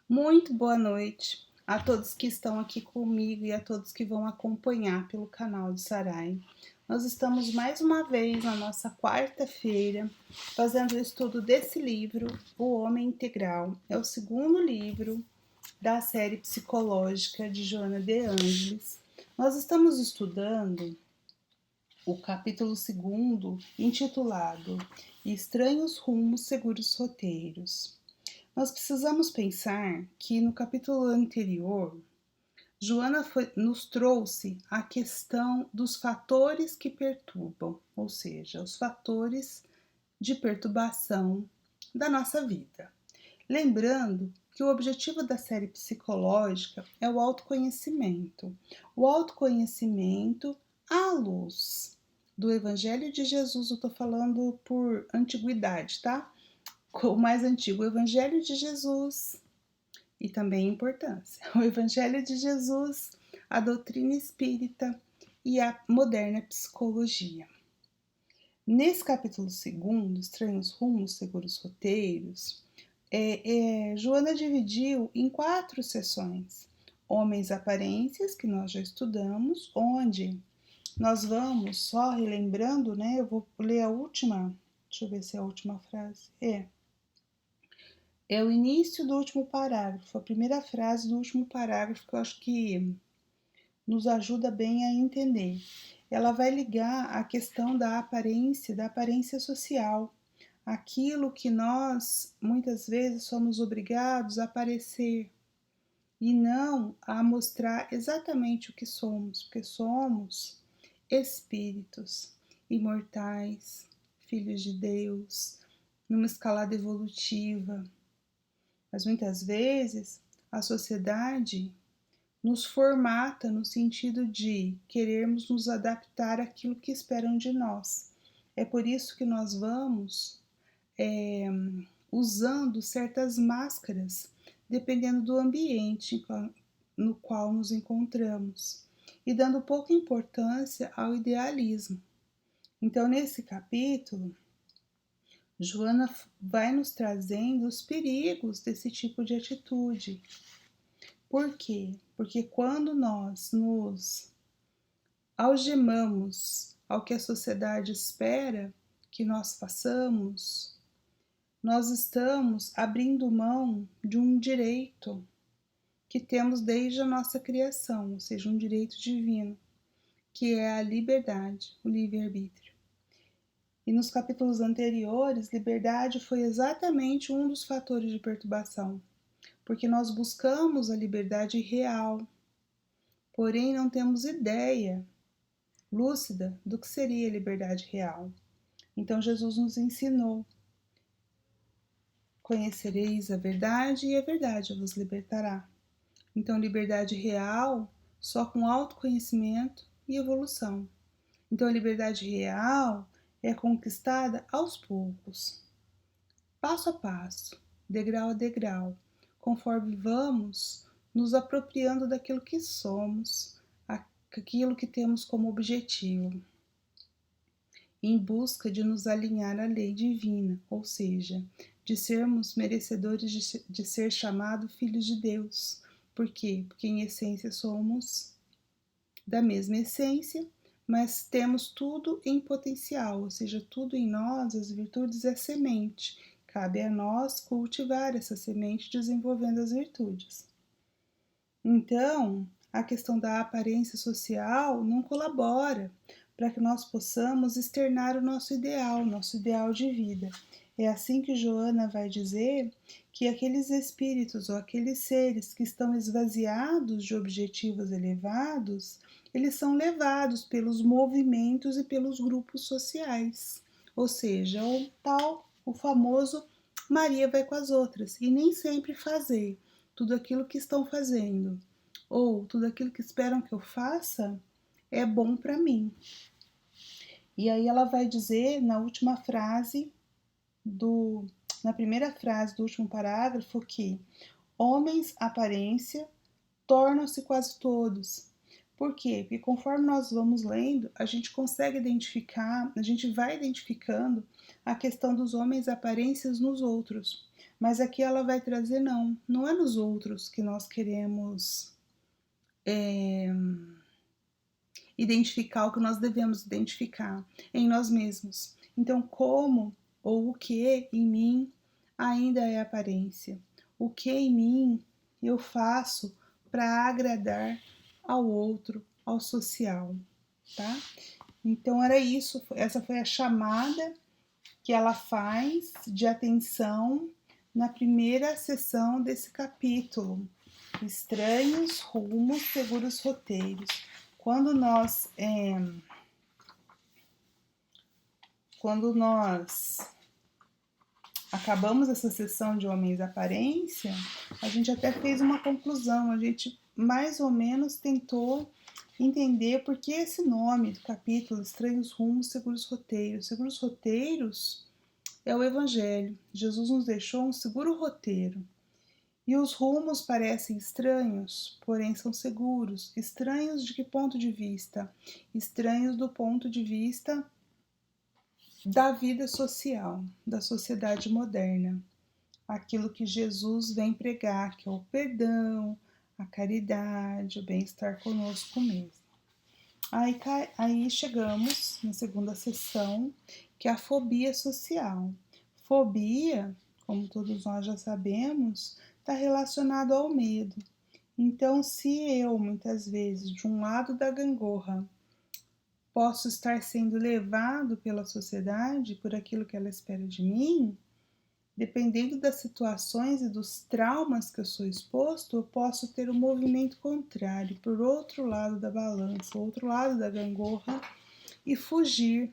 Muito boa noite a todos que estão aqui comigo e a todos que vão acompanhar pelo canal de Sarai. Nós estamos mais uma vez na nossa quarta-feira fazendo o estudo desse livro, O Homem Integral. É o segundo livro da série psicológica de Joana de Ângeles. Nós estamos estudando o capítulo 2, intitulado Estranhos Rumos, Seguros Roteiros. Nós precisamos pensar que no capítulo anterior, Joana nos trouxe a questão dos fatores que perturbam, ou seja, os fatores de perturbação da nossa vida. Lembrando que o objetivo da série psicológica é o autoconhecimento. O autoconhecimento à luz do Evangelho de Jesus, eu estou falando por antiguidade, tá? O mais antigo, o Evangelho de Jesus, e também a importância. O Evangelho de Jesus, a doutrina espírita e a moderna psicologia. Nesse capítulo 2, Estranhos Rumos, Seguros Roteiros, Joana dividiu em 4 sessões. Homens Aparências, que nós já estudamos, onde nós vamos só relembrando, né? Eu vou ler a última, deixa eu ver se é a última frase. É o início do último parágrafo, a primeira frase do último parágrafo, que eu acho que nos ajuda bem a entender. Ela vai ligar a questão da aparência social, aquilo que nós muitas vezes somos obrigados a parecer e não a mostrar exatamente o que somos, porque somos espíritos imortais, filhos de Deus, numa escalada evolutiva. Mas muitas vezes a sociedade nos formata no sentido de querermos nos adaptar àquilo que esperam de nós. É por isso que nós vamos usando certas máscaras, dependendo do ambiente no qual nos encontramos, e dando pouca importância ao idealismo. Então, nesse capítulo, Joana vai nos trazendo os perigos desse tipo de atitude. Por quê? Porque quando nós nos algemamos ao que a sociedade espera que nós façamos, nós estamos abrindo mão de um direito que temos desde a nossa criação, ou seja, um direito divino, que é a liberdade, o livre-arbítrio. E nos capítulos anteriores, liberdade foi exatamente um dos fatores de perturbação, porque nós buscamos a liberdade real, porém não temos ideia lúcida do que seria a liberdade real. Então Jesus nos ensinou: conhecereis a verdade e a verdade vos libertará. Então, liberdade real só com autoconhecimento e evolução. Então, a liberdade real é conquistada aos poucos, passo a passo, degrau a degrau, conforme vamos nos apropriando daquilo que somos, aquilo que temos como objetivo, em busca de nos alinhar à lei divina, ou seja, de sermos merecedores de ser chamados filhos de Deus. Por quê? Porque em essência somos da mesma essência, mas temos tudo em potencial, ou seja, tudo em nós, as virtudes é semente. Cabe a nós cultivar essa semente desenvolvendo as virtudes. Então, a questão da aparência social não colabora para que nós possamos externar o nosso ideal de vida. É assim que Joana vai dizer que aqueles espíritos ou aqueles seres que estão esvaziados de objetivos elevados, eles são levados pelos movimentos e pelos grupos sociais. Ou seja, o famoso Maria vai com as outras, e nem sempre fazer tudo aquilo que estão fazendo, ou tudo aquilo que esperam que eu faça, é bom para mim. E aí ela vai dizer na primeira frase do último parágrafo que homens aparência tornam-se quase todos. Por quê? Porque conforme nós vamos lendo, a gente consegue identificar, a gente vai identificando a questão dos homens aparências nos outros. Mas aqui ela vai trazer, não é nos outros que nós queremos identificar o que nós devemos identificar em nós mesmos. Então, como ou o que em mim ainda é aparência? O que em mim eu faço para agradar ao outro, ao social, tá? Então era isso, essa foi a chamada que ela faz de atenção na primeira sessão desse capítulo. Estranhos rumos, seguros roteiros. Quando nós acabamos essa sessão de Homens Aparência, a gente até fez uma conclusão, a gente mais ou menos tentou entender por que esse nome do capítulo, Estranhos Rumos, Seguros Roteiros. Seguros Roteiros é o Evangelho. Jesus nos deixou um seguro roteiro. E os rumos parecem estranhos, porém são seguros. Estranhos de que ponto de vista? Estranhos do ponto de vista da vida social, da sociedade moderna. Aquilo que Jesus vem pregar, que é o perdão, a caridade, o bem-estar conosco mesmo. Aí chegamos na segunda sessão, que é a fobia social. Fobia, como todos nós já sabemos, está relacionado ao medo. Então, se eu, muitas vezes, de um lado da gangorra, posso estar sendo levado pela sociedade por aquilo que ela espera de mim, dependendo das situações e dos traumas que eu sou exposto, eu posso ter um movimento contrário, por outro lado da balança, outro lado da gangorra, e fugir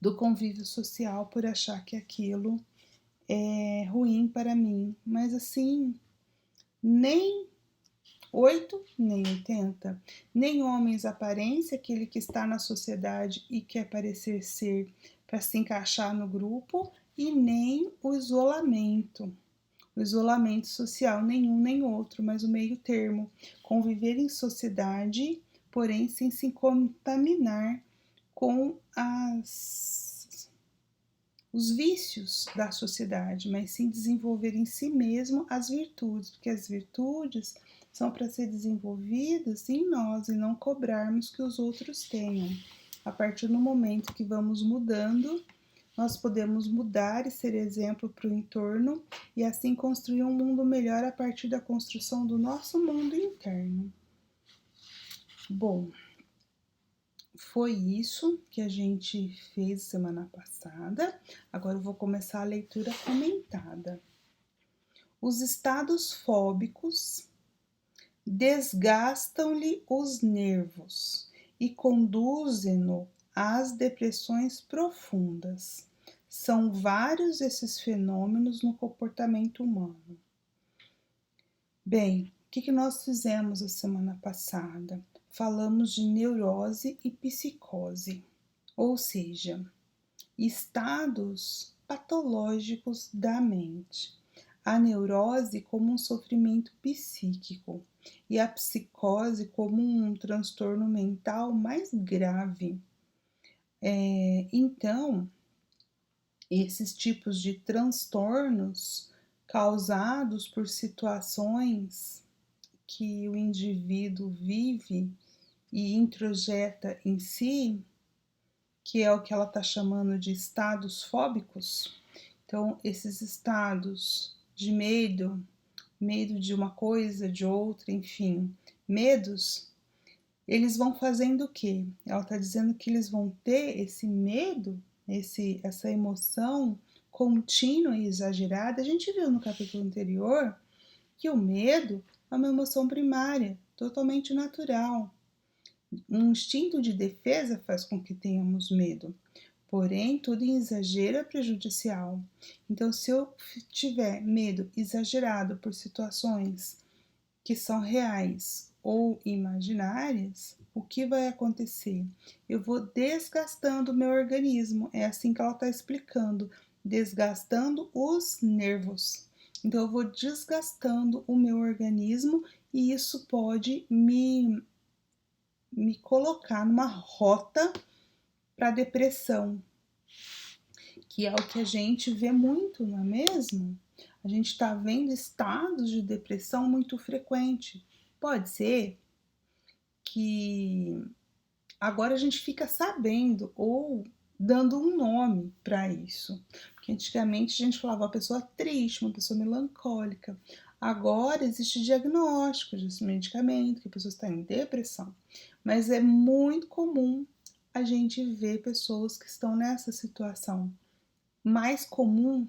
do convívio social por achar que aquilo é ruim para mim. Mas assim, nem 8, nem 80, nem homens aparência, aquele que está na sociedade e quer parecer ser para se encaixar no grupo, e nem o isolamento social, nenhum nem outro, mas o meio termo, conviver em sociedade, porém sem se contaminar com os vícios da sociedade, mas sim desenvolver em si mesmo as virtudes, porque as virtudes são para ser desenvolvidas em nós e não cobrarmos que os outros tenham. A partir do momento que vamos mudando, nós podemos mudar e ser exemplo para o entorno e assim construir um mundo melhor a partir da construção do nosso mundo interno. Bom, foi isso que a gente fez semana passada. Agora eu vou começar a leitura comentada. Os estados fóbicos desgastam-lhe os nervos e conduzem-no às depressões profundas. São vários esses fenômenos no comportamento humano. Bem, o que nós fizemos a semana passada? Falamos de neurose e psicose, ou seja, estados patológicos da mente. A neurose como um sofrimento psíquico e a psicose como um transtorno mental mais grave. Então, esses tipos de transtornos causados por situações que o indivíduo vive e introjeta em si, que é o que ela está chamando de estados fóbicos. Então, esses estados de medo de uma coisa, de outra, enfim, medos, eles vão fazendo o quê? Ela está dizendo que eles vão ter esse medo, essa emoção contínua e exagerada. A gente viu no capítulo anterior que o medo é uma emoção primária, totalmente natural. Um instinto de defesa faz com que tenhamos medo, porém, tudo em exagero é prejudicial. Então, se eu tiver medo exagerado por situações que são reais ou imaginárias, o que vai acontecer? Eu vou desgastando o meu organismo, é assim que ela está explicando, desgastando os nervos. Então, eu vou desgastando o meu organismo e isso pode me colocar numa rota para depressão, que é o que a gente vê muito, não é mesmo? A gente está vendo estados de depressão muito frequente. Pode ser que agora a gente fica sabendo ou dando um nome para isso. Porque antigamente a gente falava uma pessoa triste, uma pessoa melancólica. Agora existe diagnóstico de medicamento, que a pessoa está em depressão. Mas é muito comum a gente ver pessoas que estão nessa situação. Mais comum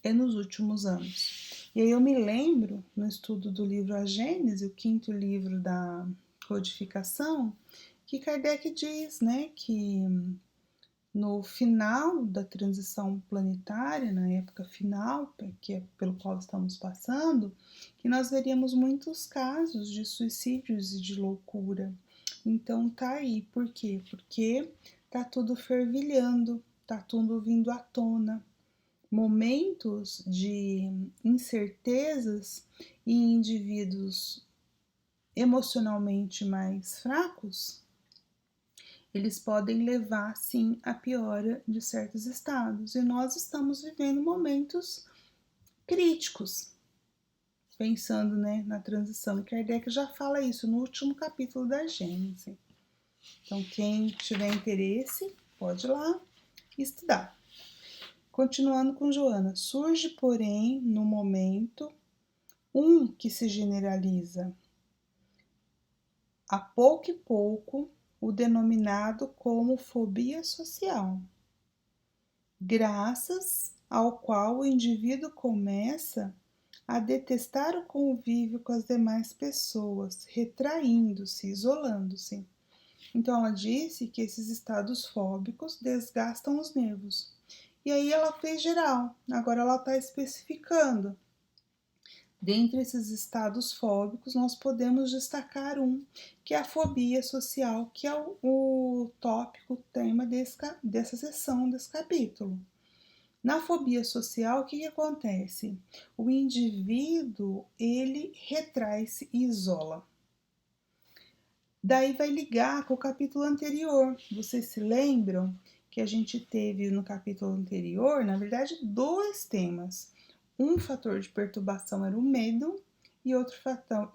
é nos últimos anos. E aí eu me lembro, no estudo do livro A Gênese, o quinto livro da codificação, que Kardec diz, né, que no final da transição planetária, na época final, que é pelo qual estamos passando, que nós veríamos muitos casos de suicídios e de loucura. Então tá aí, por quê? Porque tá tudo fervilhando, tá tudo vindo à tona. Momentos de incertezas e indivíduos emocionalmente mais fracos, eles podem levar sim à piora de certos estados. E nós estamos vivendo momentos críticos, pensando, né, na transição. E Kardec já fala isso no último capítulo da Gênese. Então, quem tiver interesse, pode ir lá estudar. Continuando com Joana, surge, porém, no momento, um que se generaliza a pouco e pouco, o denominado como fobia social, graças ao qual o indivíduo começa a detestar o convívio com as demais pessoas, retraindo-se, isolando-se. Então, ela disse que esses estados fóbicos desgastam os nervos. E aí ela fez geral, agora ela está especificando. Dentre esses estados fóbicos, nós podemos destacar um, que é a fobia social, que é o tópico, o tema dessa sessão, desse capítulo. Na fobia social, o que acontece? O indivíduo, ele retrai-se e isola. Daí vai ligar com o capítulo anterior. Vocês se lembram que a gente teve no capítulo anterior, na verdade, dois temas. Um fator de perturbação era o medo e outro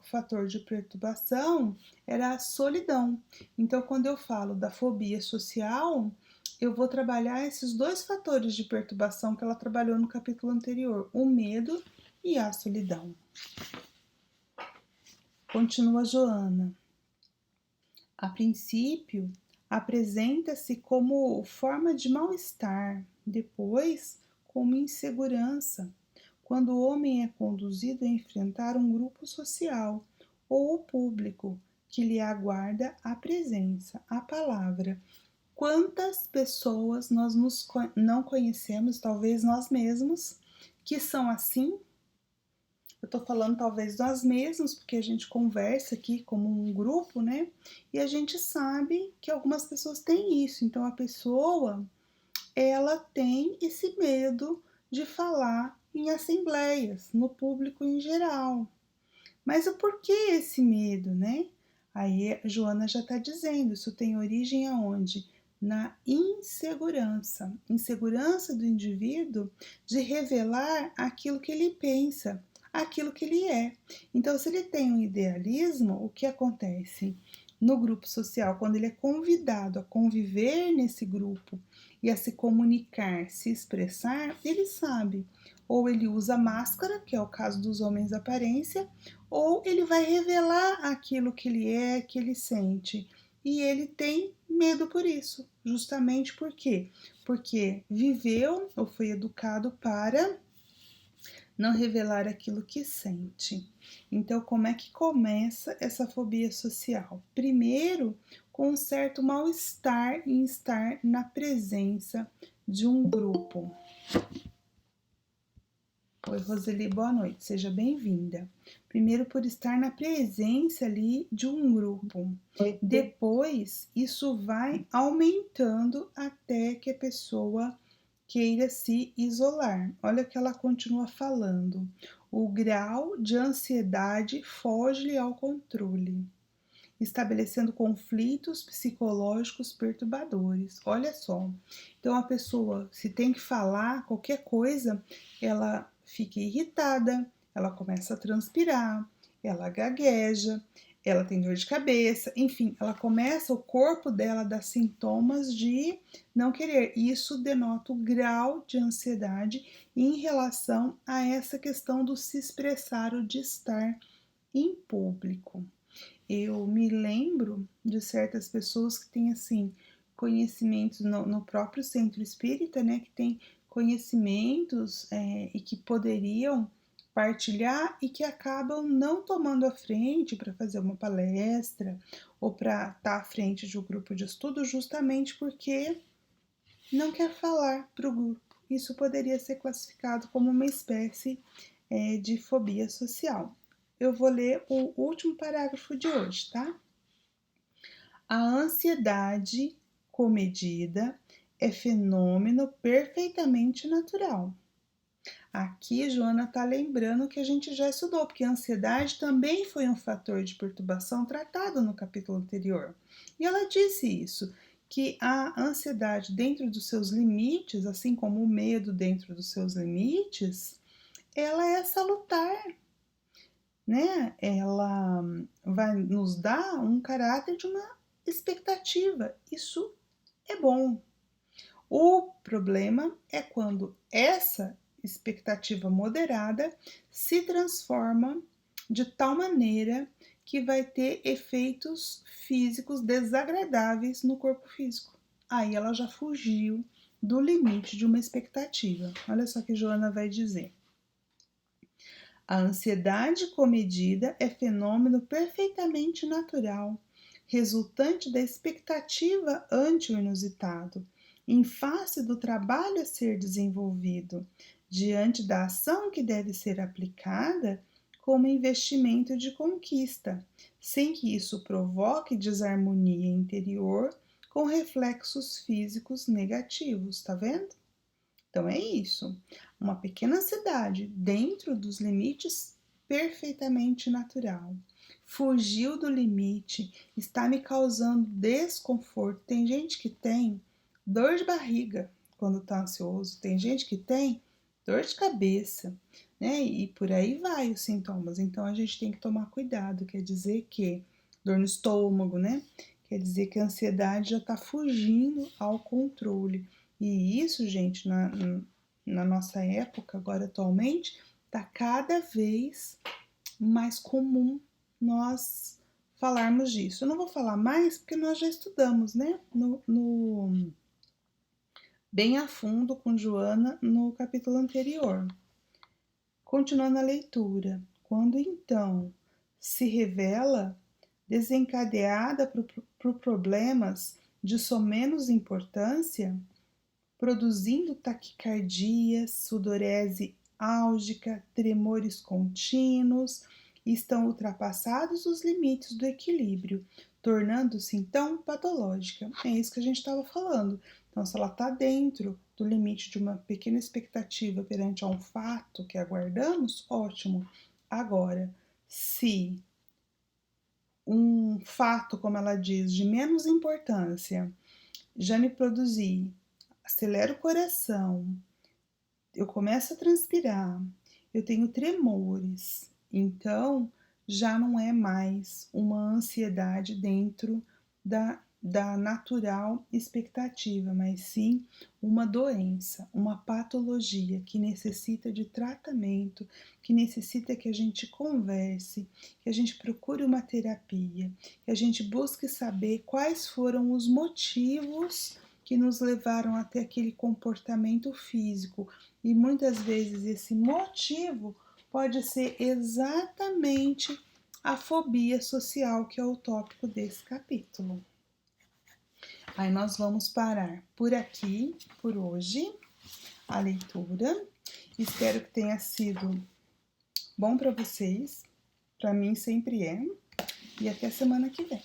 fator de perturbação era a solidão. Então, quando eu falo da fobia social, eu vou trabalhar esses dois fatores de perturbação que ela trabalhou no capítulo anterior, o medo e a solidão. Continua Joana. A princípio, apresenta-se como forma de mal-estar, depois como insegurança, quando o homem é conduzido a enfrentar um grupo social ou o público que lhe aguarda a presença, a palavra. Quantas pessoas nós não conhecemos, talvez nós mesmos, que são assim? Eu tô falando talvez nós mesmos, porque a gente conversa aqui como um grupo, né? E a gente sabe que algumas pessoas têm isso. Então a pessoa, ela tem esse medo de falar em assembleias, no público em geral. Mas o porquê esse medo, né? Aí a Joana já está dizendo, isso tem origem aonde? Na insegurança. Insegurança do indivíduo de revelar aquilo que ele pensa, aquilo que ele é. Então, se ele tem um idealismo, o que acontece? No grupo social, quando ele é convidado a conviver nesse grupo e a se comunicar, se expressar, ele sabe. Ou ele usa máscara, que é o caso dos homens da aparência, ou ele vai revelar aquilo que ele é, que ele sente. E ele tem medo por isso, justamente por quê? Porque viveu ou foi educado para não revelar aquilo que sente. Então, como é que começa essa fobia social? Primeiro, com um certo mal-estar em estar na presença de um grupo. Oi, Roseli, boa noite, seja bem-vinda. Primeiro, por estar na presença ali de um grupo. Depois, isso vai aumentando até que a pessoa queira se isolar. Olha que ela continua falando. O grau de ansiedade foge-lhe ao controle, estabelecendo conflitos psicológicos perturbadores. Olha só. Então a pessoa, se tem que falar qualquer coisa, ela fica irritada, ela começa a transpirar, ela gagueja, ela tem dor de cabeça, enfim, o corpo dela dá sintomas de não querer. Isso denota o grau de ansiedade em relação a essa questão do se expressar ou de estar em público. Eu me lembro de certas pessoas que têm, assim, conhecimentos no próprio centro espírita, né, que tem conhecimentos e que poderiam partilhar e que acabam não tomando a frente para fazer uma palestra ou para estar à frente de um grupo de estudo, justamente porque não quer falar para o grupo. Isso poderia ser classificado como uma espécie de fobia social. Eu vou ler o último parágrafo de hoje, tá? A ansiedade comedida é fenômeno perfeitamente natural. Aqui, Joana está lembrando que a gente já estudou, porque a ansiedade também foi um fator de perturbação tratado no capítulo anterior. E ela disse isso, que a ansiedade dentro dos seus limites, assim como o medo dentro dos seus limites, ela é salutar, né? Ela vai nos dar um caráter de uma expectativa. Isso é bom. O problema é quando essa expectativa moderada se transforma de tal maneira que vai ter efeitos físicos desagradáveis no corpo físico. Aí ela já fugiu do limite de uma expectativa. Olha só o que Joana vai dizer. A ansiedade comedida é fenômeno perfeitamente natural, resultante da expectativa ante o inusitado, em face do trabalho a ser desenvolvido, diante da ação que deve ser aplicada como investimento de conquista, sem que isso provoque desarmonia interior com reflexos físicos negativos, tá vendo? Então é isso, uma pequena cidade dentro dos limites perfeitamente natural. Fugiu do limite, está me causando desconforto. Tem gente que tem dor de barriga quando está ansioso, tem gente que tem dor de cabeça, né? E por aí vai os sintomas. Então a gente tem que tomar cuidado, quer dizer que dor no estômago, né? Quer dizer que a ansiedade já está fugindo ao controle. E isso, gente, na nossa época, agora atualmente, está cada vez mais comum nós falarmos disso. Eu não vou falar mais porque nós já estudamos, né? Bem a fundo com Joana no capítulo anterior. Continuando a leitura. Quando então se revela desencadeada por problemas de somenos importância, produzindo taquicardia, sudorese álgica, tremores contínuos, estão ultrapassados os limites do equilíbrio, tornando-se então patológica. É isso que a gente estava falando. Então, se ela está dentro do limite de uma pequena expectativa perante a um fato que aguardamos, ótimo. Agora, se um fato, como ela diz, de menos importância já me produzir, acelera o coração, eu começo a transpirar, eu tenho tremores, então já não é mais uma ansiedade dentro da natural expectativa, mas sim uma doença, uma patologia que necessita de tratamento, que necessita que a gente converse, que a gente procure uma terapia, que a gente busque saber quais foram os motivos que nos levaram até aquele comportamento físico. E muitas vezes esse motivo pode ser exatamente a fobia social, que é o tópico desse capítulo. Aí nós vamos parar por aqui, por hoje, a leitura. Espero que tenha sido bom para vocês. Para mim sempre é. E até semana que vem.